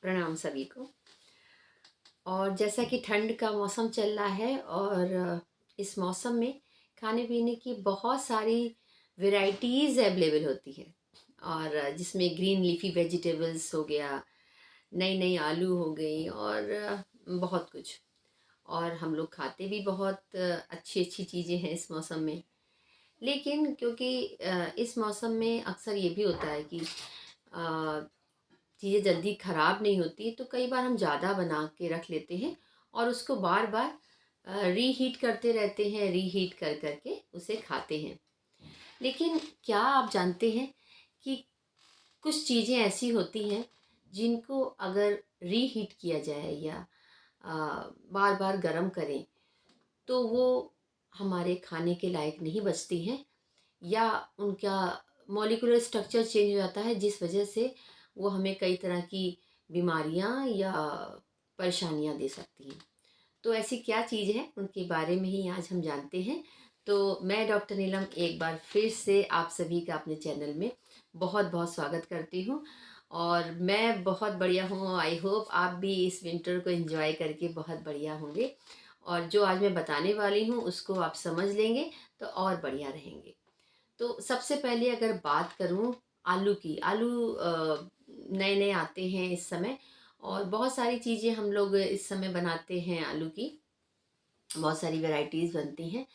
प्रणाम सभी को। और जैसा कि ठंड का मौसम चल रहा है और इस मौसम में खाने पीने की बहुत सारी वैरायटीज़ अवेलेबल होती है। और जिसमें ग्रीन लीफी वेजिटेबल्स हो गया, नई नई आलू हो गई और बहुत कुछ। और हम लोग खाते भी बहुत अच्छी अच्छी चीज़ें हैं इस मौसम में। लेकिन क्योंकि इस मौसम में अक्सर ये भी होता है कि चीज़ें जल्दी ख़राब नहीं होती, तो कई बार हम ज़्यादा बना के रख लेते हैं और उसको बार बार रीहीट करते रहते हैं, रीहीट कर करके उसे खाते हैं। लेकिन क्या आप जानते हैं कि कुछ चीज़ें ऐसी होती हैं जिनको अगर रीहीट किया जाए या बार बार गर्म करें तो वो हमारे खाने के लायक नहीं बचती हैं, या उनका मॉलिक्यूलर स्ट्रक्चर चेंज हो जाता है जिस वजह से वो हमें कई तरह की बीमारियां या परेशानियां दे सकती हैं। तो ऐसी क्या चीज़ है उनके बारे में ही आज हम जानते हैं। तो मैं डॉक्टर नीलम एक बार फिर से आप सभी का अपने चैनल में बहुत बहुत स्वागत करती हूँ। और मैं बहुत बढ़िया हूँ, आई होप आप भी इस विंटर को एंजॉय करके बहुत बढ़िया होंगे। और जो आज मैं बताने वाली हूँ उसको आप समझ लेंगे तो और बढ़िया रहेंगे। तो सबसे पहले अगर बात करूं आलू की, आलू नए नए आते हैं इस समय और बहुत सारी चीज़ें हम लोग इस समय बनाते हैं आलू की, बहुत सारी वैरायटीज़ बनती हैं।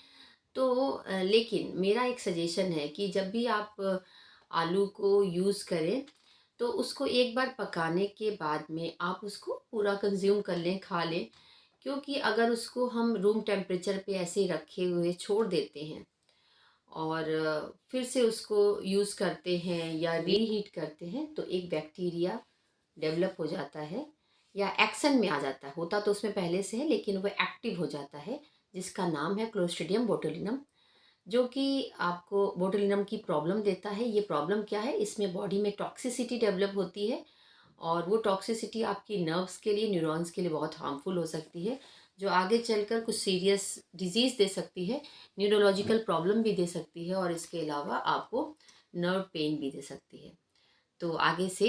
तो लेकिन मेरा एक सजेशन है कि जब भी आप आलू को यूज़ करें तो उसको एक बार पकाने के बाद में आप उसको पूरा कंज्यूम कर लें, खा लें। क्योंकि अगर उसको हम रूम टेम्परेचर पे ऐसे ही रखे हुए छोड़ देते हैं और फिर से उसको यूज़ करते हैं या रीहीट करते हैं तो एक बैक्टीरिया डेवलप हो जाता है या एक्शन में आ जाता है। होता तो उसमें पहले से है लेकिन वो एक्टिव हो जाता है, जिसका नाम है क्लोस्ट्रीडियम बोटुलिनम, जो कि आपको बोटुलिनम की प्रॉब्लम देता है। ये प्रॉब्लम क्या है, इसमें बॉडी में टॉक्सिसिटी डेवलप होती है और वो टॉक्सिसिटी आपकी नर्व्स के लिए, न्यूरॉन्स के लिए बहुत हार्मफुल हो सकती है, जो आगे चलकर कुछ सीरियस डिजीज़ दे सकती है, न्यूरोलॉजिकल प्रॉब्लम भी दे सकती है और इसके अलावा आपको नर्व पेन भी दे सकती है। तो आगे से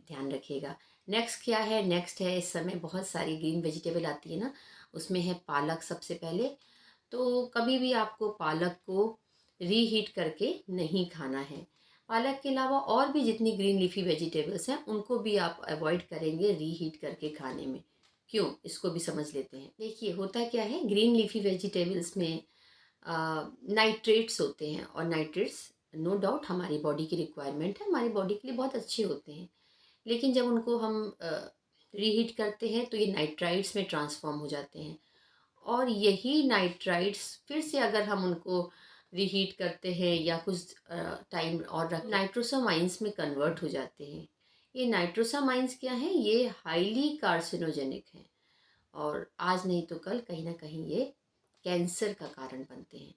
ध्यान रखिएगा। नेक्स्ट क्या है, नेक्स्ट है इस समय बहुत सारी ग्रीन वेजिटेबल आती है ना, उसमें है पालक सबसे पहले। तो कभी भी आपको पालक को रीहीट करके नहीं खाना है। पालक के अलावा और भी जितनी ग्रीन लीफी वेजिटेबल्स हैं उनको भी आप अवॉइड करेंगे रीहीट करके खाने में। क्यों, इसको भी समझ लेते हैं। देखिए होता क्या है, ग्रीन लीफी वेजिटेबल्स में नाइट्रेट्स होते हैं और नाइट्रेट्स नो डाउट हमारी बॉडी की रिक्वायरमेंट है, हमारी बॉडी के लिए बहुत अच्छे होते हैं। लेकिन जब उनको हम रीहीट करते हैं तो ये नाइट्राइट्स में ट्रांसफॉर्म हो जाते हैं और यही नाइट्राइट्स फिर से अगर हम उनको रीहीट करते हैं या कुछ टाइम और रख नाइट्रोसामाइंस में कन्वर्ट हो जाते हैं। ये नाइट्रोसामाइंस क्या है, ये हाईली कार्सिनोजेनिक हैं और आज नहीं तो कल कहीं ना कहीं ये कैंसर का कारण बनते हैं।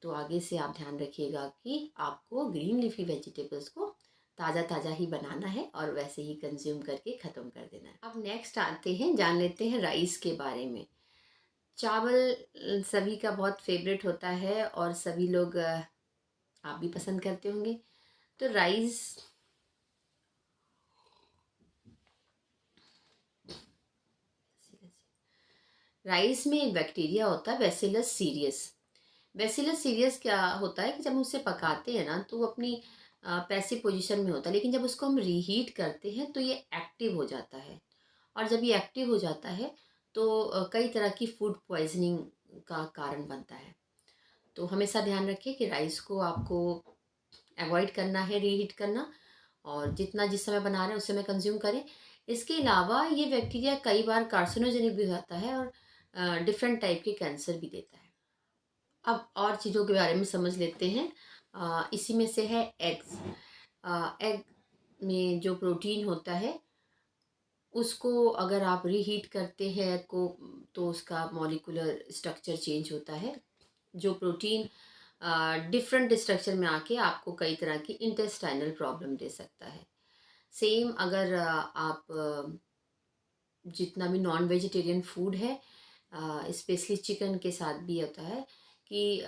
तो आगे से आप ध्यान रखिएगा कि आपको ग्रीन लीफी वेजिटेबल्स को ताज़ा ताज़ा ही बनाना है और वैसे ही कंज्यूम करके ख़त्म कर देना है। अब नेक्स्ट आते हैं, जान लेते हैं राइस के बारे में। चावल सभी का बहुत फेवरेट होता है और सभी लोग आप भी पसंद करते होंगे। तो राइस में एक बैक्टीरिया होता है बैसिलस सीरियस। बैसिलस सीरियस क्या होता है कि जब हम उसे पकाते हैं ना तो वो अपनी पैसिव पोजीशन में होता है, लेकिन जब उसको हम रीहीट करते हैं तो ये एक्टिव हो जाता है। और जब ये एक्टिव हो जाता है तो कई तरह की फूड पॉइजनिंग का कारण बनता है। तो हमेशा ध्यान रखिए कि राइस को आपको अवॉइड करना है रीहीट करना, और जितना जिस समय बना रहे हैं उस समय कंज्यूम करें। इसके अलावा ये बैक्टीरिया कई बार कार्सिनोजेनिक भी हो जाता है और डिफरेंट टाइप के कैंसर भी देता है। अब और चीज़ों के बारे में समझ लेते हैं। इसी में से है एग्स। एग में जो प्रोटीन होता है उसको अगर आप रीहीट करते हैं को तो उसका मॉलिक्यूलर स्ट्रक्चर चेंज होता है। जो प्रोटीन डिफरेंट स्ट्रक्चर में आके आपको कई तरह की इंटेस्टाइनल प्रॉब्लम दे सकता है। सेम अगर आप जितना भी नॉन वेजिटेरियन फूड है, स्पेशली चिकन के साथ भी होता है कि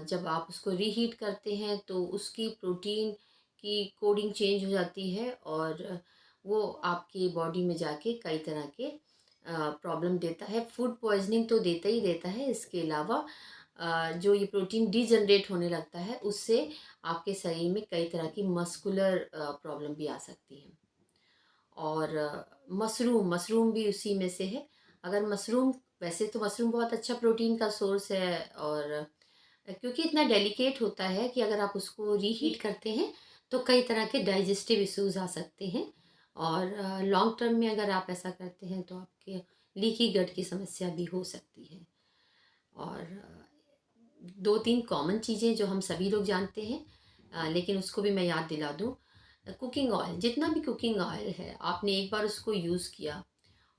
जब आप उसको रीहीट करते हैं तो उसकी प्रोटीन की कोडिंग चेंज हो जाती है और वो आपकी बॉडी में जाके कई तरह के प्रॉब्लम देता है। फूड पॉइजनिंग तो देता ही देता है, इसके अलावा जो ये प्रोटीन डीजनरेट होने लगता है उससे आपके शरीर में कई तरह की मस्कुलर प्रॉब्लम भी आ सकती है। और मशरूम भी उसी में से है। अगर मशरूम, वैसे तो मशरूम बहुत अच्छा प्रोटीन का सोर्स है, और क्योंकि इतना डेलिकेट होता है कि अगर आप उसको रीहीट करते हैं तो कई तरह के डाइजेस्टिव इश्यूज आ सकते हैं, और लॉन्ग टर्म में अगर आप ऐसा करते हैं तो आपके लीकी गट की समस्या भी हो सकती है। और दो तीन कॉमन चीज़ें जो हम सभी लोग जानते हैं, लेकिन उसको भी मैं याद दिला दूँ। कुकिंग ऑयल, जितना भी कुकिंग ऑयल है, आपने एक बार उसको यूज़ किया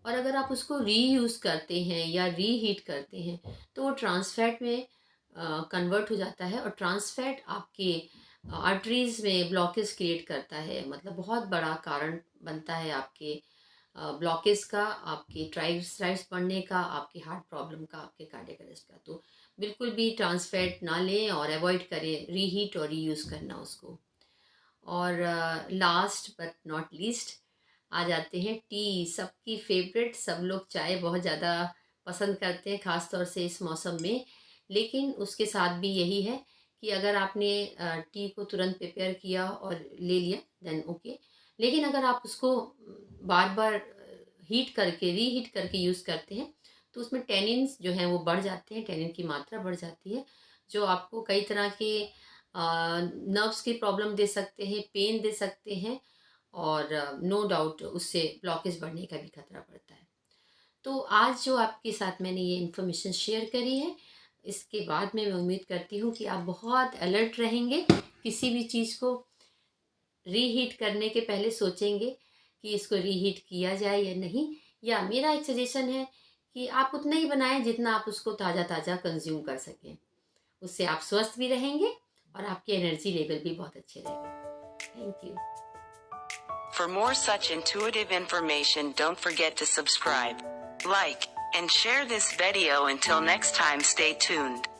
और अगर आप उसको रीयूज़ करते हैं या रीहीट करते हैं तो वो ट्रांसफैट में कन्वर्ट हो जाता है, और ट्रांसफैट आपके आर्टरीज़ में ब्लॉकेज क्रिएट करता है। मतलब बहुत बड़ा कारण बनता है आपके ब्लॉकेज का, आपके ट्राइग्लिसराइड्स बढ़ने का, आपके हार्ट प्रॉब्लम का, आपके कार्डियक अरेस्ट का। तो बिल्कुल भी ट्रांसफैट ना लें और अवॉइड करें रीहीट और रीयूज़ करना उसको। और लास्ट बट नॉट लीस्ट आ जाते हैं टी, सबकी फेवरेट। सब लोग चाय बहुत ज़्यादा पसंद करते हैं, ख़ास तौर से इस मौसम में। लेकिन उसके साथ भी यही है कि अगर आपने टी को तुरंत प्रिपेयर किया और ले लिया देन ओके, लेकिन अगर आप उसको बार बार हीट करके रीहीट करके यूज़ करते हैं तो उसमें टेनिन्स जो हैं वो बढ़ जाते हैं, टेनिन की मात्रा बढ़ जाती है, जो आपको कई तरह के नर्व्स की प्रॉब्लम दे सकते हैं, पेन दे सकते हैं, और नो डाउट उससे ब्लॉकेज बढ़ने का भी खतरा पड़ता है। तो आज जो आपके साथ मैंने ये इन्फॉर्मेशन शेयर करी है, इसके बाद में मैं उम्मीद करती हूँ कि आप बहुत अलर्ट रहेंगे। किसी भी चीज़ को रीहीट करने के पहले सोचेंगे कि इसको रीहीट किया जाए या नहीं, या मेरा एक सजेशन है कि आप उतना ही बनाएं जितना आप उसको ताज़ा ताज़ा कंज्यूम कर सकें। उससे आप स्वस्थ भी रहेंगे और आपके एनर्जी लेवल भी बहुत अच्छे रहेंगे। Thank you. For more such intuitive information, don't forget to subscribe, like, and share this video. Until next time, stay tuned.